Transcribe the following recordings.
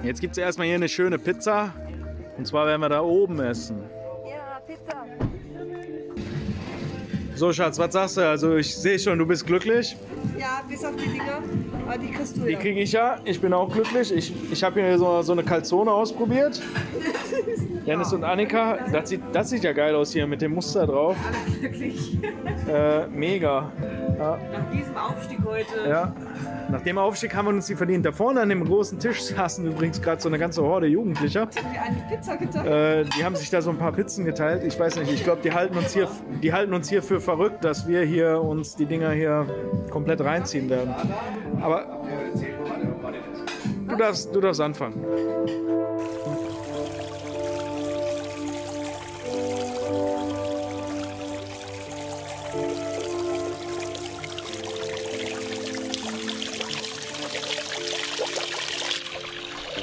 Jetzt gibt es erstmal hier eine schöne Pizza. Und zwar werden wir da oben essen. Ja, Pizza. So, Schatz, was sagst du? Also ich sehe schon, du bist glücklich. Ja, bis auf die Dinger. Aber die kriegst du Die ja. kriege ich ja. Ich bin auch glücklich. Ich habe hier so eine Calzone ausprobiert. Dennis und Annika, das sieht ja geil aus hier mit dem Muster drauf. Alle glücklich. Mega. Ja. Nach diesem Aufstieg heute. Ja. Nach dem Aufstieg haben wir uns die verdient. Da vorne an dem großen Tisch saßen übrigens gerade so eine ganze Horde Jugendlicher. Haben wir eine Pizza geteilt? Die haben sich da so ein paar Pizzen geteilt. Ich weiß nicht, ich glaube, die halten uns hier für verrückt, dass wir hier uns die Dinger hier komplett reinziehen werden. Aber du darfst anfangen.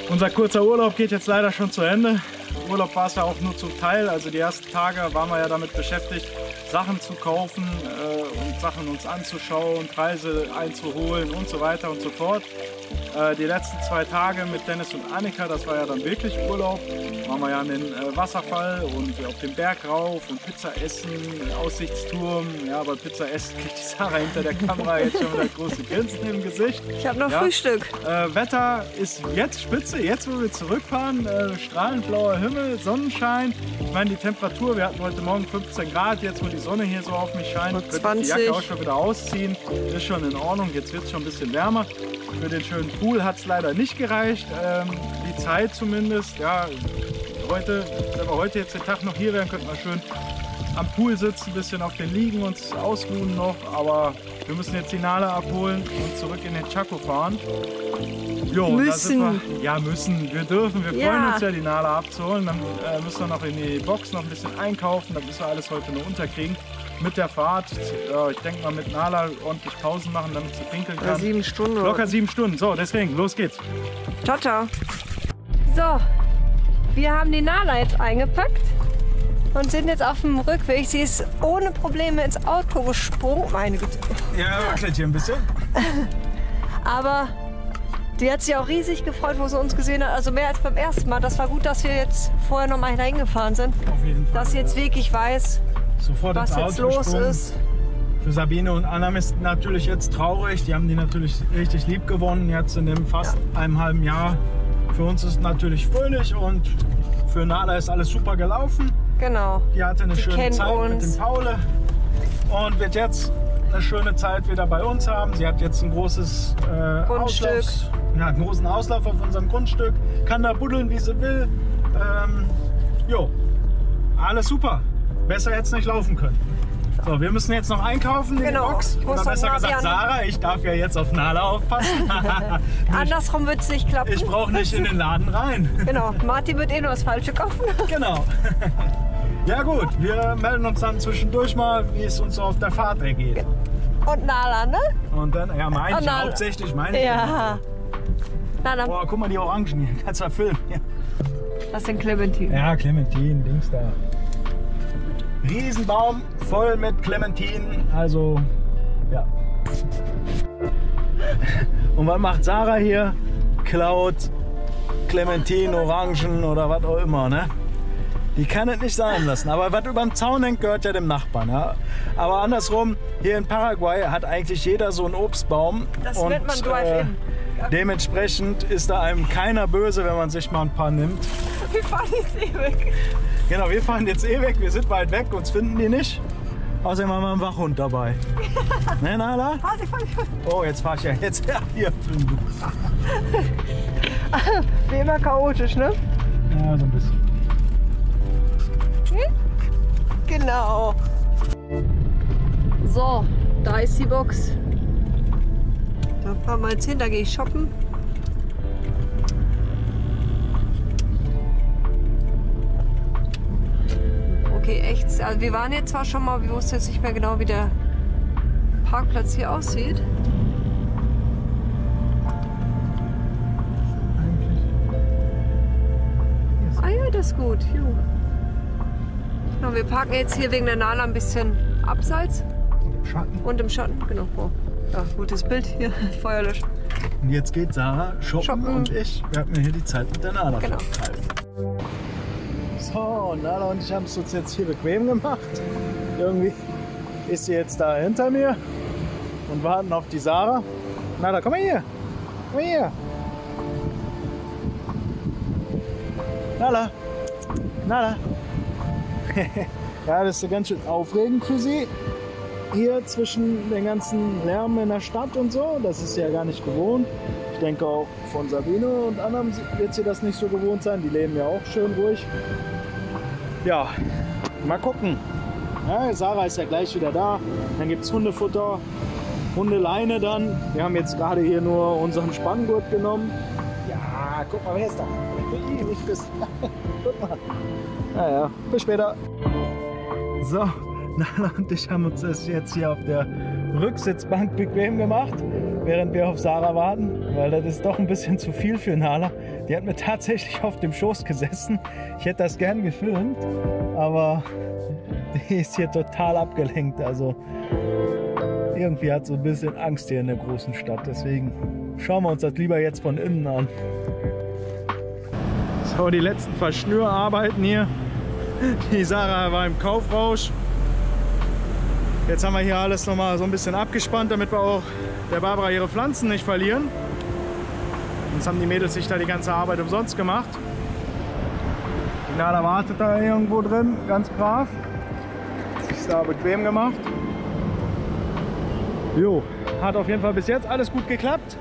Unser kurzer Urlaub geht jetzt leider schon zu Ende. Urlaub war es ja auch nur zum Teil. Also die ersten Tage waren wir ja damit beschäftigt, Sachen zu kaufen und Sachen uns anzuschauen, Preise einzuholen und so weiter und so fort. Die letzten 2 Tage mit Dennis und Annika, das war ja dann wirklich Urlaub. Waren wir ja an den Wasserfall und auf den Berg rauf und Pizza essen, Aussichtsturm. Ja, bei Pizza essen kriegt die Sarah hinter der Kamera jetzt schon wieder große Grinsen im Gesicht. Ich habe noch Frühstück. Wetter ist jetzt spitze, jetzt wo wir zurückfahren, strahlend blauer Himmel, Sonnenschein. Ich meine die Temperatur, wir hatten heute Morgen 15 Grad, jetzt wo die Sonne hier so auf mich scheint, könnte ich die Jacke auch schon wieder ausziehen. Ist schon in Ordnung, jetzt wird es schon ein bisschen wärmer. Für den schönen Pool hat es leider nicht gereicht, die Zeit zumindest. Ja, wenn wir heute jetzt den Tag noch hier wären, könnten wir schön am Pool sitzen, ein bisschen auf den Liegen uns ausruhen noch. Aber wir müssen jetzt die Nala abholen und zurück in den Chaco fahren. Jo, Müssen. Wir dürfen. Wir freuen uns ja, die Nala abzuholen. Dann müssen wir noch in die Box noch ein bisschen einkaufen. Dann müssen wir alles heute nur unterkriegen. Mit der Fahrt, ja, ich denke mal mit Nala ordentlich Pausen machen, damit sie pinkeln kann. 7 Stunden. Locker 7 Stunden. So, deswegen, los geht's. Ciao, ciao. So, wir haben die Nala jetzt eingepackt und sind jetzt auf dem Rückweg. Sie ist ohne Probleme ins Auto gesprungen. Meine Güte. Ja, wackelt hier ein bisschen. Aber die hat sich auch riesig gefreut, wo sie uns gesehen hat. Also mehr als beim ersten Mal. Das war gut, dass wir jetzt vorher noch mal hingefahren sind. Auf jeden Fall. Dass sie jetzt wirklich weiß, sofort was ins Auto jetzt los gesprungen. ist. Für Sabine und Anna ist natürlich jetzt traurig. Die haben die natürlich richtig lieb gewonnen jetzt in dem fast einem halben Jahr. Für uns ist natürlich fröhlich und für Nala ist alles super gelaufen. Genau. Die hatte eine schöne Zeit mit uns. dem Paule und wird jetzt eine schöne Zeit wieder bei uns haben. Sie hat jetzt ein großes Grundstück. einen großen Auslauf auf unserem Grundstück. Kann da buddeln, wie sie will. Jo, alles super. Besser hätte es nicht laufen können. So, wir müssen jetzt noch einkaufen in die Box. Oder besser gesagt, Sarah, ich darf ja jetzt auf Nala aufpassen. Andersrum wird es nicht klappen. Ich brauche nicht in den Laden rein. Genau, Martin wird eh nur das Falsche kaufen. Genau. Ja gut, wir melden uns dann zwischendurch mal, wie es uns so auf der Fahrt ergeht. Und Nala, ne? Und dann, ja, meine ich hauptsächlich, meine ich. Ja. Nala. Boah, guck mal die Orangen hier, kannst du filmen. Ja. Das sind Clementine. Ja, Clementine, Dings da. Riesenbaum voll mit Clementinen, also ja. Und was macht Sarah hier? Klaut Clementinen, Orangen oder was auch immer, ne? Die kann es nicht sein lassen. Aber was über den Zaun hängt, gehört ja dem Nachbarn. Ja? Aber andersrum, hier in Paraguay hat eigentlich jeder so einen Obstbaum. Das nennt man Drive-In. Dementsprechend ist da einem keiner böse, wenn man sich mal ein paar nimmt. Wir fahren jetzt eh weg. Genau, wir fahren jetzt eh weg. Wir sind weit weg, uns finden die nicht. Außerdem haben wir einen Wachhund dabei. Ne, Nala? Oh, jetzt fahr ich ja. Jetzt ja, hier. Wie immer chaotisch, ne? Ja, so ein bisschen. Genau. So, da ist die Box. Da fahren wir jetzt hin, da gehe ich shoppen. Okay, echt. Also wir waren jetzt zwar schon mal, wir wussten jetzt nicht mehr genau, wie der Parkplatz hier aussieht. Ah ja, das ist gut. Jo. Genau, wir parken jetzt hier wegen der Nala ein bisschen abseits. Und im Schatten. Und im Schatten, genau. Oh. Ja, gutes Bild hier, Feuer löschen. Und jetzt geht Sarah shoppen und ich werden mir hier die Zeit mit der Nala vertreiben. So, Nala und ich haben es uns jetzt hier bequem gemacht. Irgendwie ist sie jetzt da hinter mir und warten auf die Sarah. Nala, komm mal hier. Komm mal hier. Nala. Nala. Ja, das ist so ganz schön aufregend für sie. Hier zwischen den ganzen Lärm in der Stadt und so. Das ist sie ja gar nicht gewohnt. Ich denke auch von Sabine und anderen wird sie das nicht so gewohnt sein. Die leben ja auch schön ruhig. Ja, mal gucken. Ja, Sarah ist ja gleich wieder da. Dann gibt es Hundefutter, Hundeleine dann. Wir haben jetzt gerade hier nur unseren Spanngurt genommen. Ja, guck mal, wer ist da? Ich bist. Guck mal. Naja, bis später. So, Nala und ich haben uns das jetzt hier auf der Rücksitzbank bequem gemacht, während wir auf Sarah warten, weil das ist doch ein bisschen zu viel für Nala. Die hat mir tatsächlich auf dem Schoß gesessen. Ich hätte das gern gefilmt, aber die ist hier total abgelenkt. Also irgendwie hat so ein bisschen Angst hier in der großen Stadt. Deswegen schauen wir uns das lieber jetzt von innen an. So, die letzten Verschnürarbeiten hier. Die Sarah war im Kaufrausch. Jetzt haben wir hier alles noch mal so ein bisschen abgespannt, damit wir auch der Barbara ihre Pflanzen nicht verlieren. Sonst haben die Mädels sich da die ganze Arbeit umsonst gemacht. Die Nala wartet da irgendwo drin, ganz brav. Hat sich da bequem gemacht. Jo, hat auf jeden Fall bis jetzt alles gut geklappt.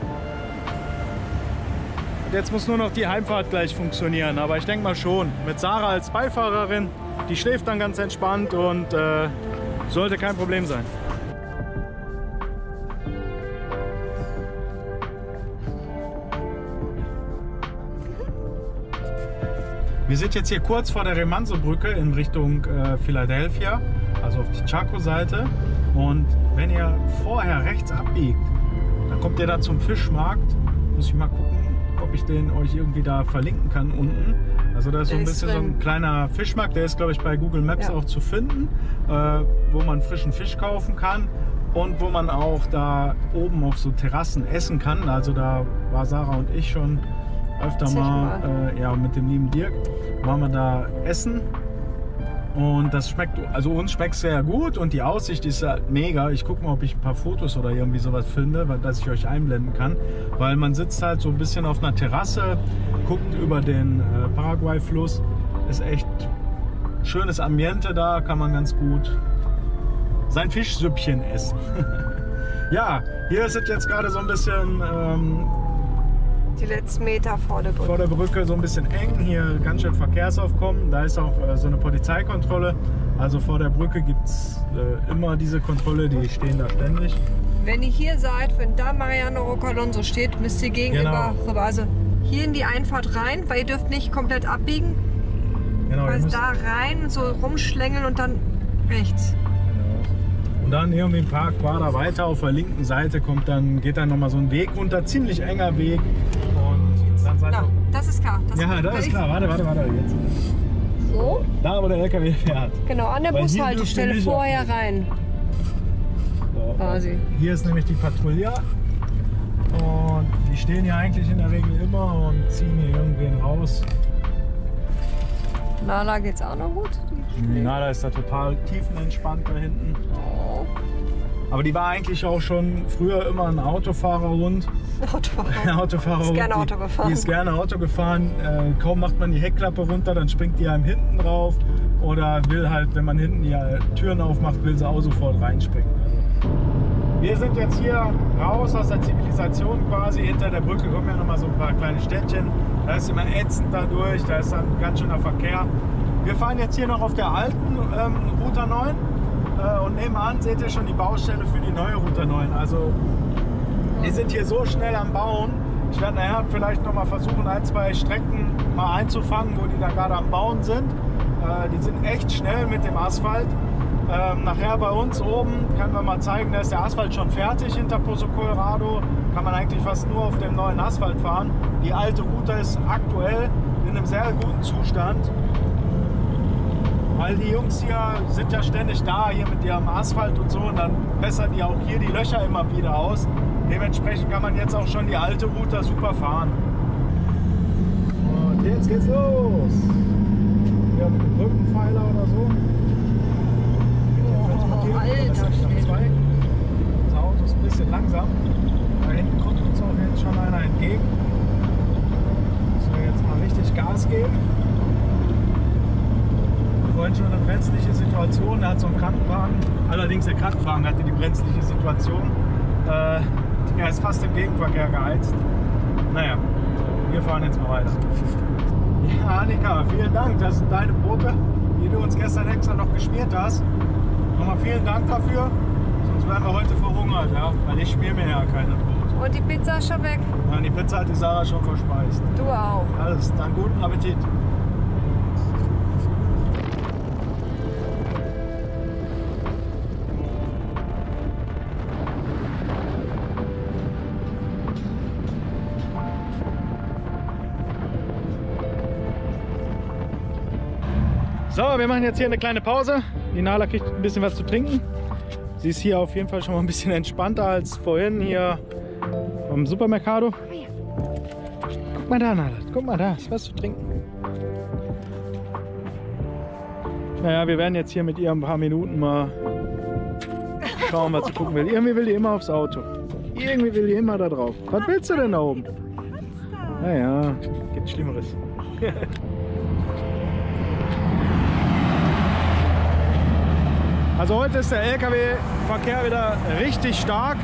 Und jetzt muss nur noch die Heimfahrt gleich funktionieren, aber ich denke mal schon. Mit Sarah als Beifahrerin, die schläft dann ganz entspannt und sollte kein Problem sein. Wir sind jetzt hier kurz vor der Remanso-Brücke in Richtung Philadelphia, also auf die Chaco-Seite. Und wenn ihr vorher rechts abbiegt, dann kommt ihr da zum Fischmarkt. Muss ich mal gucken, ob ich den euch irgendwie da verlinken kann unten. Also da ist so ein bisschen so ein kleiner Fischmarkt, der ist glaube ich bei Google Maps auch zu finden, wo man frischen Fisch kaufen kann und wo man auch da oben auf so Terrassen essen kann. Also da war Sarah und ich schon öfter mal, ja, mit dem lieben Dirk waren wir da essen. Und das schmeckt, also uns schmeckt es sehr gut und die Aussicht ist ja mega. Ich gucke mal, ob ich ein paar Fotos oder irgendwie sowas finde, dass ich euch einblenden kann. Weil man sitzt halt so ein bisschen auf einer Terrasse, guckt über den Paraguay-Fluss. Ist echt schönes Ambiente da, kann man ganz gut sein Fischsüppchen essen. Ja, hier sind jetzt gerade so ein bisschen die letzten Meter vor der Brücke. Vor der Brücke so ein bisschen eng, hier ganz schön Verkehrsaufkommen. Da ist auch so eine Polizeikontrolle. Also vor der Brücke gibt es immer diese Kontrolle, die stehen da ständig. Wenn ihr hier seid, wenn da Mariano Rocalonso steht, müsst ihr gegenüber rüber. Also hier in die Einfahrt rein, weil ihr dürft nicht komplett abbiegen. Genau, also da rein, so rumschlängeln und dann rechts. Genau. Und dann irgendwie ein paar Quader weiter auf der linken Seite geht dann nochmal so ein Weg runter, ziemlich enger Weg. Dann seid da, das ist klar. Das ja, das ist klar. Warte. Jetzt. So? Da, wo der LKW fährt. Genau, an der Bushaltestelle vorher rein. So, quasi. Hier ist nämlich die Patrouille. Und die stehen hier eigentlich in der Regel immer und ziehen hier irgendwen raus. Nala geht's auch noch gut? Nala ist da total tiefenentspannt da hinten. Oh. Aber die war eigentlich auch schon früher immer ein Autofahrerhund. Autofahrerhund. Ist gerne Auto gefahren. Die ist gerne Auto gefahren. Kaum macht man die Heckklappe runter, dann springt die einem hinten drauf. Oder will halt, wenn man hinten die Türen aufmacht, will sie auch sofort reinspringen. Wir sind jetzt hier raus aus der Zivilisation quasi. Hinter der Brücke kommen ja noch mal so ein paar kleine Städtchen. Da ist immer ätzend dadurch, da ist dann ganz schöner Verkehr. Wir fahren jetzt hier noch auf der alten Route 9. Und nebenan seht ihr schon die Baustelle für die neue Route 9. Also die sind hier so schnell am Bauen. Ich werde nachher vielleicht noch mal versuchen, ein, zwei Strecken mal einzufangen, wo die da gerade am Bauen sind. Die sind echt schnell mit dem Asphalt. Nachher bei uns oben können wir mal zeigen, da ist der Asphalt schon fertig hinter Pozo Colorado. Kann man eigentlich fast nur auf dem neuen Asphalt fahren. Die alte Route ist aktuell in einem sehr guten Zustand. Weil die Jungs hier sind ja ständig da, hier mit ihrem Asphalt und so, und dann bessern die auch hier die Löcher immer wieder aus. Dementsprechend kann man jetzt auch schon die alte Route super fahren. Und jetzt geht's los. Wir haben einen Brückenpfeiler oder so. Oh, Alter, das Auto ist ein bisschen langsam. Da hinten kommt uns auch jetzt schon einer entgegen. Müssen wir jetzt mal richtig Gas geben. Vorhin schon eine brenzliche Situation. Er hat so einen Krankenwagen. Allerdings der Krankenwagen hatte die brenzliche Situation. Er ist fast im Gegenverkehr geheizt. Naja, wir fahren jetzt mal weiter. Ja, Annika, vielen Dank. Das sind deine Brote, die du uns gestern extra noch geschmiert hast. Nochmal vielen Dank dafür. Sonst wären wir heute verhungert, ja? Weil ich schmier mir ja keine Brote. Und die Pizza ist schon weg? Ja, die Pizza hat die Sarah schon verspeist. Du auch. Alles, dann guten Appetit. So, wir machen jetzt hier eine kleine Pause. Die Nala kriegt ein bisschen was zu trinken. Sie ist hier auf jeden Fall schon mal ein bisschen entspannter als vorhin hier vom Supermercado. Guck mal da, Nala. Guck mal da, ist was zu trinken. Naja, wir werden jetzt hier mit ihr ein paar Minuten mal schauen, was sie gucken will. Irgendwie will die immer aufs Auto. Irgendwie will die immer da drauf. Was willst du denn da oben? Naja, gibt Schlimmeres. Also heute ist der LKW-Verkehr wieder richtig stark.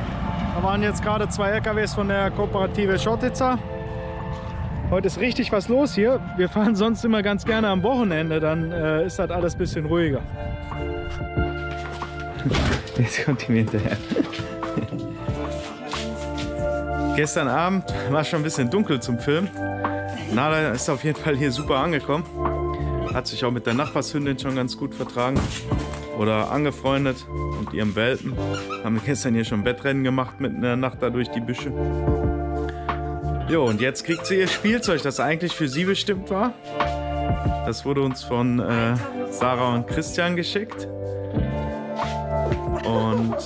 Da waren jetzt gerade 2 LKWs von der Kooperative Schotitzer. Heute ist richtig was los hier. Wir fahren sonst immer ganz gerne am Wochenende, dann ist das alles ein bisschen ruhiger. Jetzt kommt die mir hinterher. Gestern Abend war es schon ein bisschen dunkel zum Filmen. Nala ist auf jeden Fall hier super angekommen. Hat sich auch mit der Nachbarshündin schon ganz gut vertragen. Oder angefreundet und ihrem Welpen. Haben gestern hier schon Wettrennen gemacht mitten in der Nacht da durch die Büsche. Jo, und jetzt kriegt sie ihr Spielzeug, das eigentlich für sie bestimmt war. Das wurde uns von Sarah und Christian geschickt. Und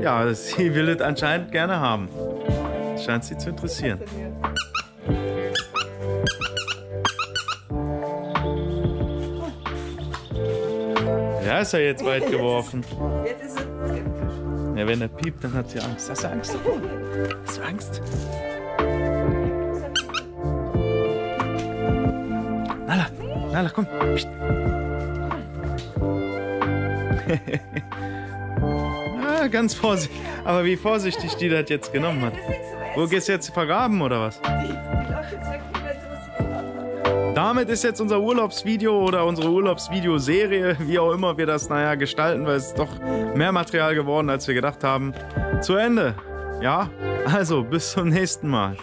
ja, sie will es anscheinend gerne haben. Das scheint sie zu interessieren. Ja, ist ja jetzt weit geworfen. Jetzt ist es skeptisch. Ja, wenn er piept, dann hat sie Angst. Hast du Angst davor? Hast du Angst? Nala, Nala, komm. Ah, ganz vorsichtig. Aber wie vorsichtig die das jetzt genommen hat. Wo gehst du jetzt vergraben oder was? Damit ist jetzt unser Urlaubsvideo oder unsere Urlaubsvideoserie, wie auch immer wir das gestalten, weil es ist doch mehr Material geworden, als wir gedacht haben, zu Ende. Ja, also bis zum nächsten Mal.